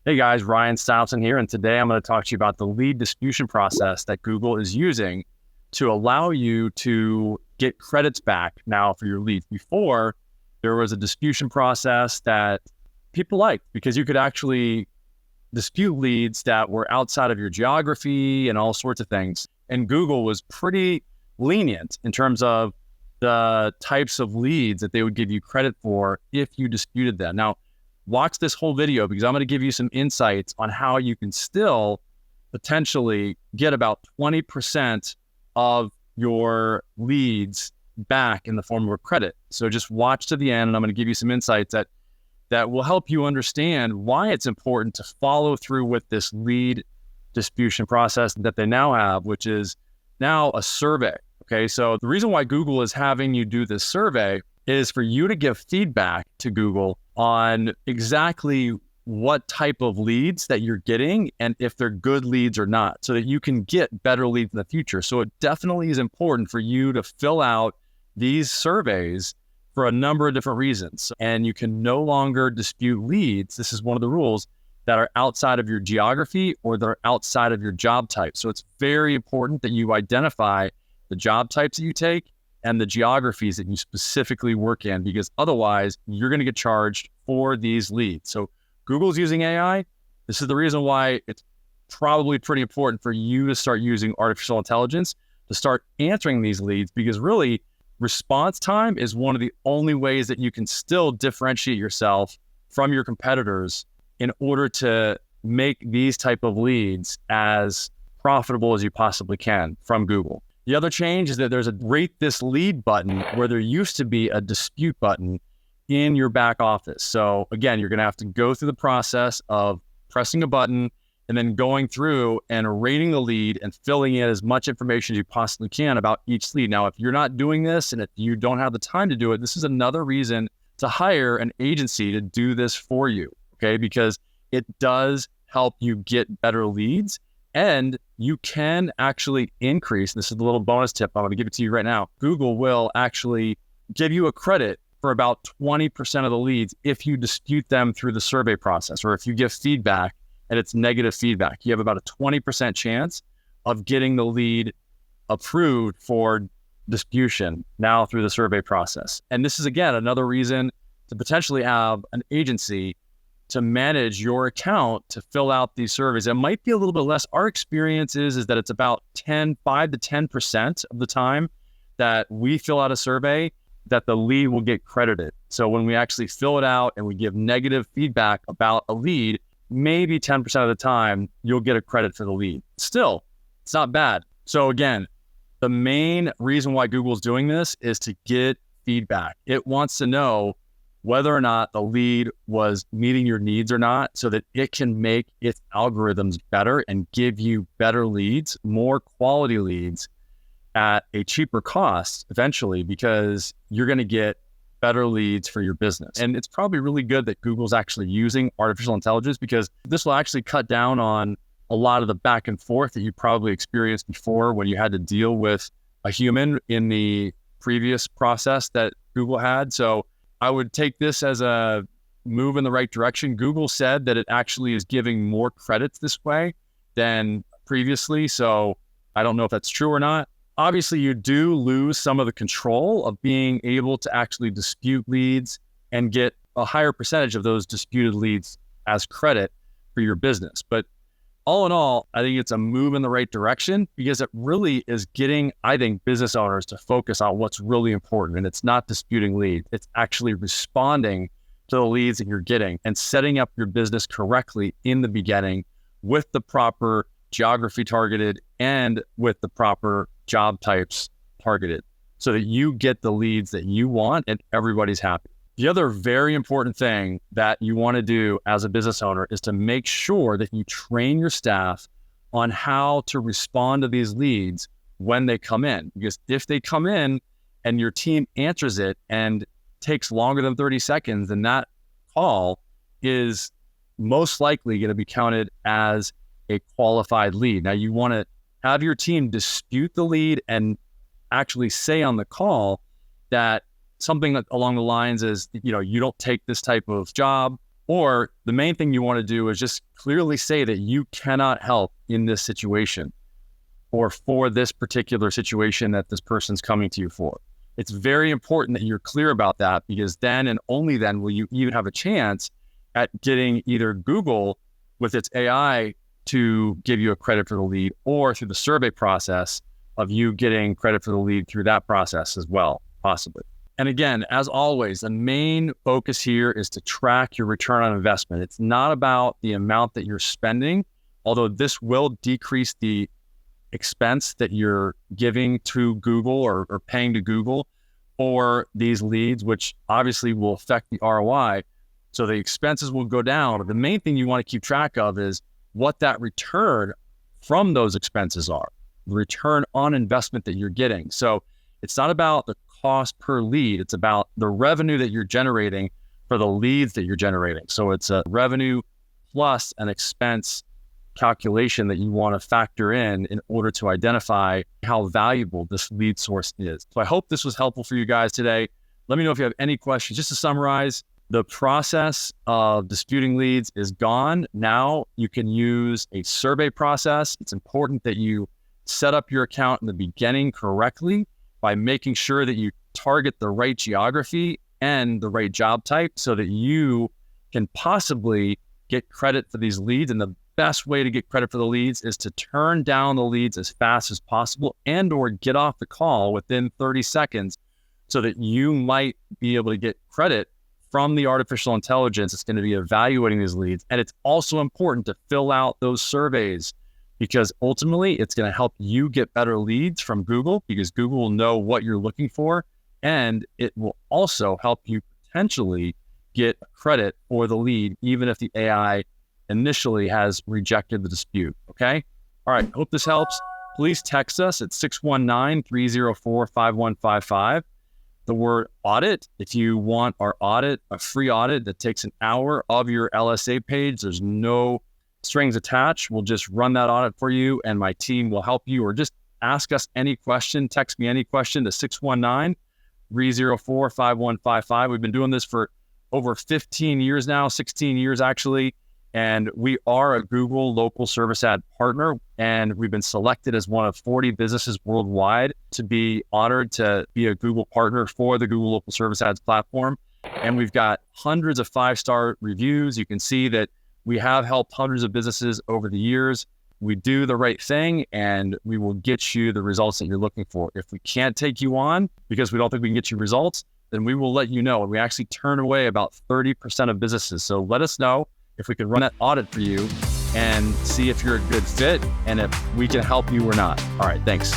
Hey guys, Ryan Stileson here, and today I'm going to talk to you about the lead distribution process that Google is using to allow you to get credits back now for your leads. Before, there was a distribution process that people liked because you could actually dispute leads that were outside of your geography and all sorts of things. And Google was pretty lenient in terms of the types of leads that they would give you credit for if you disputed them. Now, watch this whole video because I'm going to give you some insights on how you can still potentially get about 20% of your leads back in the form of a credit. So just watch to the end, and I'm going to give you some insights that will help you understand why it's important to follow through with this lead distribution process that they now have, which is now a survey. Okay, so the reason why Google is having you do this survey is for you to give feedback to Google on exactly what type of leads that you're getting and if they're good leads or not, so that you can get better leads in the future. So it definitely is important for you to fill out these surveys for a number of different reasons. And you can no longer dispute leads. This is one of the rules that are outside of your geography or that are outside of your job type. So it's very important that you identify the job types that you take and the geographies that you specifically work in, because otherwise you're going to get charged for these leads. So Google's using AI. This is the reason why it's probably pretty important for you to start using artificial intelligence to start answering these leads, because really response time is one of the only ways that you can still differentiate yourself from your competitors in order to make these type of leads as profitable as you possibly can from Google. The other change is that there's a rate this lead button where there used to be a dispute button in your back office. So again, you're going to have to go through the process of pressing a button and then going through and rating the lead and filling in as much information as you possibly can about each lead. Now, if you're not doing this and if you don't have the time to do it, this is another reason to hire an agency to do this for you, okay? Because it does help you get better leads. And you can actually increase, this is the little bonus tip I'm going to give it to you right now. Google will actually give you a credit for about 20% of the leads if you dispute them through the survey process, or if you give feedback and it's negative feedback. You have about a 20% chance of getting the lead approved for disputation now through the survey process. And this is, again, another reason to potentially have an agency to manage your account to fill out these surveys. It might be a little bit less. Our experience is that it's about 5 to 10% of the time that we fill out a survey that the lead will get credited. So when we actually fill it out and we give negative feedback about a lead, maybe 10% of the time you'll get a credit for the lead. Still, it's not bad. So again, the main reason why Google's doing this is to get feedback. It wants to know whether or not the lead was meeting your needs or not, so that it can make its algorithms better and give you better leads, more quality leads at a cheaper cost eventually, because you're going to get better leads for your business. And it's probably really good that Google's actually using artificial intelligence, because this will actually cut down on a lot of the back and forth that you probably experienced before when you had to deal with a human in the previous process that Google had. So I would take this as a move in the right direction. Google said that it actually is giving more credits this way than previously. So I don't know if that's true or not. Obviously, you do lose some of the control of being able to actually dispute leads and get a higher percentage of those disputed leads as credit for your business. But all in all, I think it's a move in the right direction, because it really is getting, I think, business owners to focus on what's really important. And it's not disputing leads. It's actually responding to the leads that you're getting and setting up your business correctly in the beginning with the proper geography targeted and with the proper job types targeted, so that you get the leads that you want and everybody's happy. The other very important thing that you want to do as a business owner is to make sure that you train your staff on how to respond to these leads when they come in. Because if they come in and your team answers it and takes longer than 30 seconds, then that call is most likely going to be counted as a qualified lead. Now, you want to have your team dispute the lead and actually say on the call that something along the lines is, you don't take this type of job, Or the main thing you want to do is just clearly say that you cannot help in this situation or for this particular situation that this person's coming to you for. It's very important that you're clear about that, because then and only then will you even have a chance at getting either Google with its AI to give you a credit for the lead, or through the survey process of you getting credit for the lead through that process as well, possibly. And again, as always, the main focus here is to track your return on investment. It's not about the amount that you're spending, although this will decrease the expense that you're giving to Google or paying to Google for these leads, which obviously will affect the ROI. So the expenses will go down. But the main thing you want to keep track of is what that return from those expenses are, the return on investment that you're getting. So it's not about the cost per lead. It's about the revenue that you're generating for the leads that you're generating. So it's a revenue plus an expense calculation that you want to factor in order to identify how valuable this lead source is. So I hope this was helpful for you guys today. Let me know if you have any questions. Just to summarize, the process of disputing leads is gone. Now you can use a survey process. It's important that you set up your account in the beginning correctly by making sure that you target the right geography and the right job type so that you can possibly get credit for these leads. And the best way to get credit for the leads is to turn down the leads as fast as possible and or get off the call within 30 seconds so that you might be able to get credit from the artificial intelligence that's going to be evaluating these leads. And it's also important to fill out those surveys, because ultimately it's going to help you get better leads from Google, because Google will know what you're looking for, and it will also help you potentially get credit for the lead, even if the AI initially has rejected the dispute. Okay. All right. Hope this helps. Please text us at 619-304-5155. The word audit, if you want our audit, a free audit that takes an hour of your LSA page. There's no strings attached. We'll just run that audit for you, and my team will help you, or just ask us any question. Text me any question to 619-304-5155. We've been doing this for over 15 years now, 16 years actually. And we are a Google local service ad partner, and we've been selected as one of 40 businesses worldwide to be honored to be a Google partner for the Google local service ads platform. And we've got hundreds of 5-star reviews. You can see that we have helped hundreds of businesses over the years. We do the right thing, and we will get you the results that you're looking for. If we can't take you on because we don't think we can get you results, then we will let you know. And we actually turn away about 30% of businesses. So let us know if we can run that audit for you and see if you're a good fit and if we can help you or not. All right, thanks.